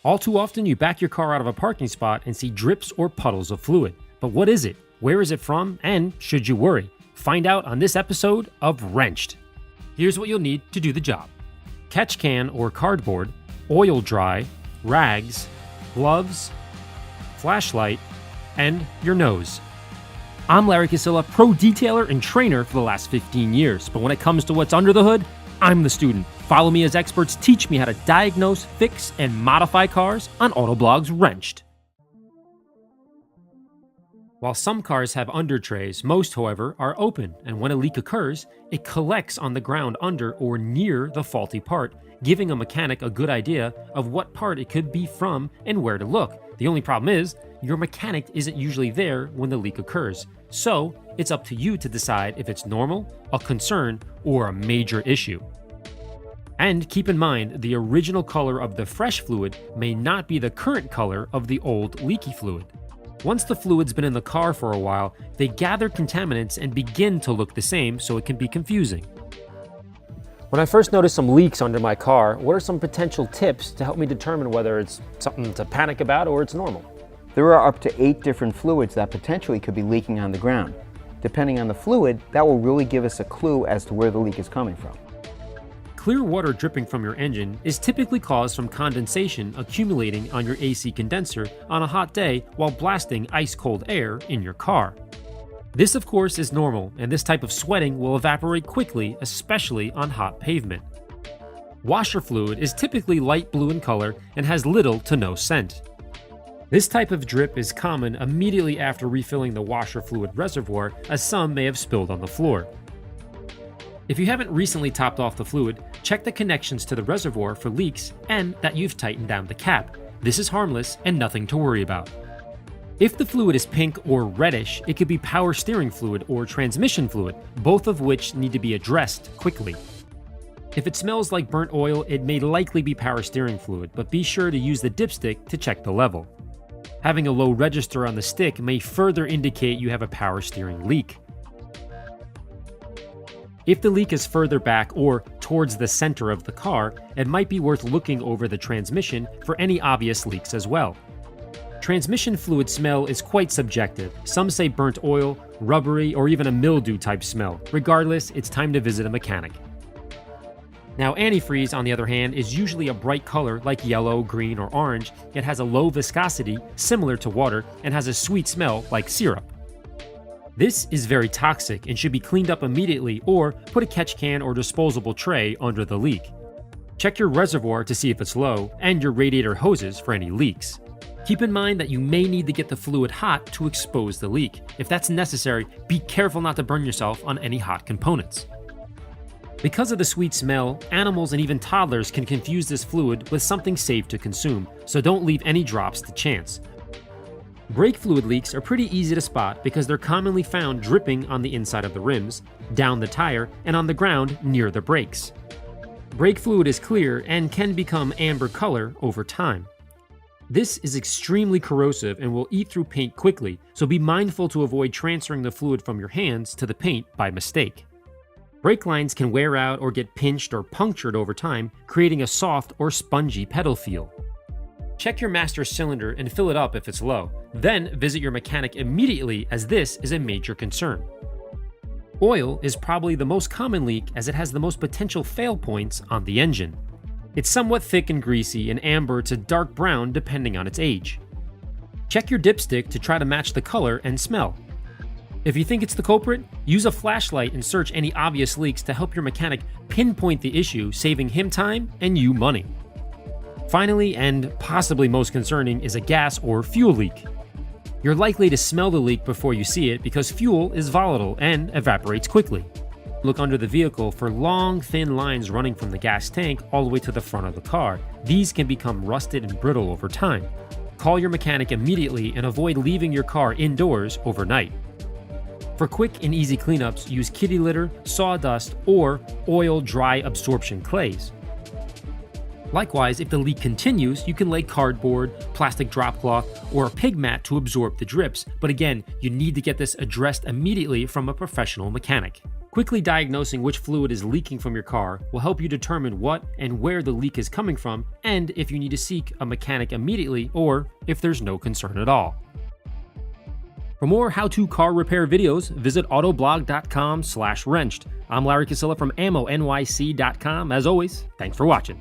All too often, you back your car out of a parking spot and see drips or puddles of fluid. But what is it? Where is it from? And should you worry? Find out on this episode of Wrenched. Here's what you'll need to do the job. Catch can or cardboard, oil dry, rags, gloves, flashlight, and your nose. I'm Larry Casilla, pro detailer and trainer for the last 15 years, but when it comes to what's under the hood, I'm the student. Follow me as experts teach me how to diagnose, fix, and modify cars on Autoblog's Wrenched. While some cars have under trays, most, however, are open, and when a leak occurs, it collects on the ground under or near the faulty part, giving a mechanic a good idea of what part it could be from and where to look. The only problem is, your mechanic isn't usually there when the leak occurs, so it's up to you to decide if it's normal, a concern, or a major issue. And keep in mind, the original color of the fresh fluid may not be the current color of the old leaky fluid. Once the fluid's been in the car for a while, they gather contaminants and begin to look the same, so it can be confusing. When I first noticed some leaks under my car, what are some potential tips to help me determine whether it's something to panic about or it's normal? There are up to 8 different fluids that potentially could be leaking on the ground. Depending on the fluid, that will really give us a clue as to where the leak is coming from. Clear water dripping from your engine is typically caused from condensation accumulating on your AC condenser on a hot day while blasting ice-cold air in your car. This, of course, is normal, and this type of sweating will evaporate quickly, especially on hot pavement. Washer fluid is typically light blue in color and has little to no scent. This type of drip is common immediately after refilling the washer fluid reservoir, as some may have spilled on the floor. If you haven't recently topped off the fluid, check the connections to the reservoir for leaks and that you've tightened down the cap. This is harmless and nothing to worry about. If the fluid is pink or reddish, it could be power steering fluid or transmission fluid, both of which need to be addressed quickly. If it smells like burnt oil, it may likely be power steering fluid, but be sure to use the dipstick to check the level. Having a low register on the stick may further indicate you have a power steering leak. If the leak is further back or towards the center of the car, it might be worth looking over the transmission for any obvious leaks as well. Transmission fluid smell is quite subjective. Some say burnt oil, rubbery, or even a mildew type smell. Regardless, it's time to visit a mechanic. Now, antifreeze, on the other hand, is usually a bright color like yellow, green, or orange. It has a low viscosity, similar to water, and has a sweet smell like syrup. This is very toxic and should be cleaned up immediately, or put a catch can or disposable tray under the leak. Check your reservoir to see if it's low, and your radiator hoses for any leaks. Keep in mind that you may need to get the fluid hot to expose the leak. If that's necessary, be careful not to burn yourself on any hot components. Because of the sweet smell, animals and even toddlers can confuse this fluid with something safe to consume, so don't leave any drops to chance. Brake fluid leaks are pretty easy to spot because they're commonly found dripping on the inside of the rims, down the tire, and on the ground near the brakes. Brake fluid is clear and can become amber color over time. This is extremely corrosive and will eat through paint quickly, so be mindful to avoid transferring the fluid from your hands to the paint by mistake. Brake lines can wear out or get pinched or punctured over time, creating a soft or spongy pedal feel. Check your master cylinder and fill it up if it's low. Then visit your mechanic immediately, as this is a major concern. Oil is probably the most common leak as it has the most potential fail points on the engine. It's somewhat thick and greasy and amber to dark brown depending on its age. Check your dipstick to try to match the color and smell. If you think it's the culprit, use a flashlight and search any obvious leaks to help your mechanic pinpoint the issue, saving him time and you money. Finally, and possibly most concerning, is a gas or fuel leak. You're likely to smell the leak before you see it because fuel is volatile and evaporates quickly. Look under the vehicle for long, thin lines running from the gas tank all the way to the front of the car. These can become rusted and brittle over time. Call your mechanic immediately and avoid leaving your car indoors overnight. For quick and easy cleanups, use kitty litter, sawdust, or oil dry absorption clays. Likewise, if the leak continues, you can lay cardboard, plastic drop cloth, or a pig mat to absorb the drips, but again, you need to get this addressed immediately from a professional mechanic. Quickly diagnosing which fluid is leaking from your car will help you determine what and where the leak is coming from, and if you need to seek a mechanic immediately or if there's no concern at all. For more how-to car repair videos, visit autoblog.com/wrenched. I'm Larry Casilla from AmmoNYC.com. As always, thanks for watching.